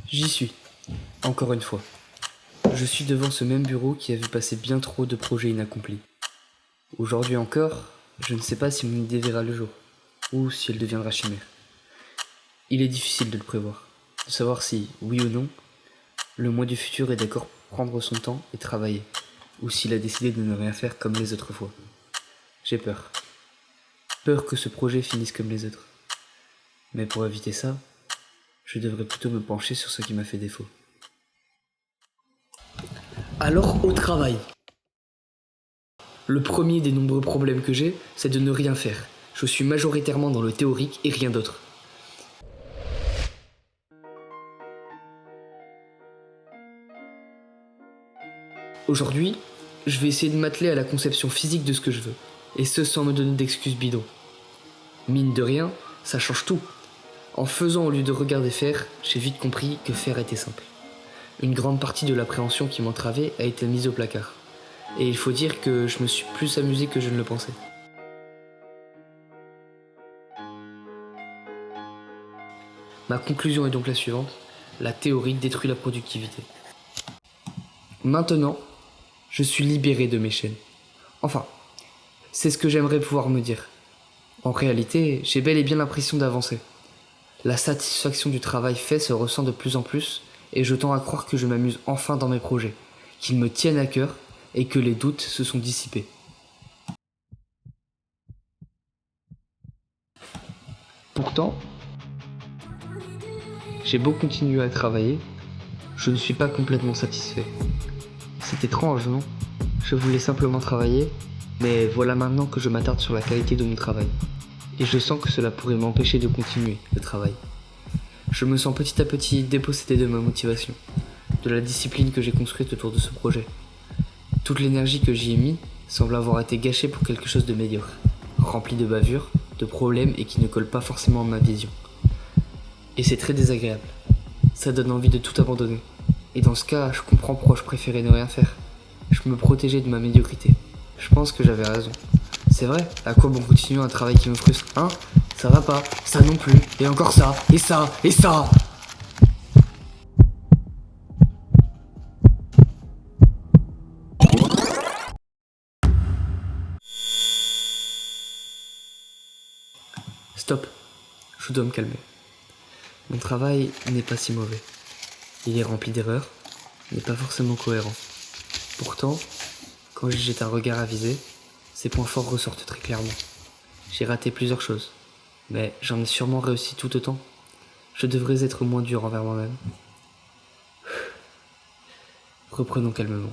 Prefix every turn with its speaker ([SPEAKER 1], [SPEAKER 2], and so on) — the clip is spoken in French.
[SPEAKER 1] J'y suis, encore une fois. Je suis devant ce même bureau qui a vu passer bien trop de projets inaccomplis. Aujourd'hui encore, je ne sais pas si mon idée verra le jour, ou si elle deviendra chimère. Il est difficile de le prévoir, de savoir si, oui ou non, le moi du futur est d'accord pour prendre son temps et travailler, ou s'il a décidé de ne rien faire comme les autres fois. J'ai peur. Peur que ce projet finisse comme les autres. Mais pour éviter ça, je devrais plutôt me pencher sur ce qui m'a fait défaut. Alors, au travail. Le premier des nombreux problèmes que j'ai, c'est de ne rien faire. Je suis majoritairement dans le théorique et rien d'autre. Aujourd'hui, je vais essayer de m'atteler à la conception physique de ce que je veux, et ce sans me donner d'excuses bidons. Mine de rien, ça change tout. En faisant au lieu de regarder faire, j'ai vite compris que faire était simple. Une grande partie de l'appréhension qui m'entravait a été mise au placard. Et il faut dire que je me suis plus amusé que je ne le pensais. Ma conclusion est donc la suivante, la théorie détruit la productivité. Maintenant, je suis libéré de mes chaînes. Enfin, c'est ce que j'aimerais pouvoir me dire. En réalité, j'ai bel et bien l'impression d'avancer. La satisfaction du travail fait se ressent de plus en plus et je tends à croire que je m'amuse enfin dans mes projets, qu'ils me tiennent à cœur et que les doutes se sont dissipés. Pourtant, j'ai beau continuer à travailler, je ne suis pas complètement satisfait. C'est étrange, non ? Je voulais simplement travailler, mais voilà maintenant que je m'attarde sur la qualité de mon travail. Et je sens que cela pourrait m'empêcher de continuer le travail. Je me sens petit à petit dépossédé de ma motivation, de la discipline que j'ai construite autour de ce projet. Toute l'énergie que j'y ai mis semble avoir été gâchée pour quelque chose de médiocre, rempli de bavures, de problèmes et qui ne colle pas forcément à ma vision. Et c'est très désagréable. Ça donne envie de tout abandonner. Et dans ce cas, je comprends pourquoi je préférais ne rien faire. Je me protégeais de ma médiocrité. Je pense que j'avais raison. C'est vrai, à quoi bon continuer un travail qui me frustre, hein ? Ça va pas, ça non plus, et encore ça, et ça, et ça ! Stop, je dois me calmer. Mon travail n'est pas si mauvais. Il est rempli d'erreurs, n'est pas forcément cohérent. Pourtant, quand j'y jette un regard avisé, ses points forts ressortent très clairement. J'ai raté plusieurs choses, mais j'en ai sûrement réussi tout autant. Je devrais être moins dur envers moi-même. Reprenons calmement.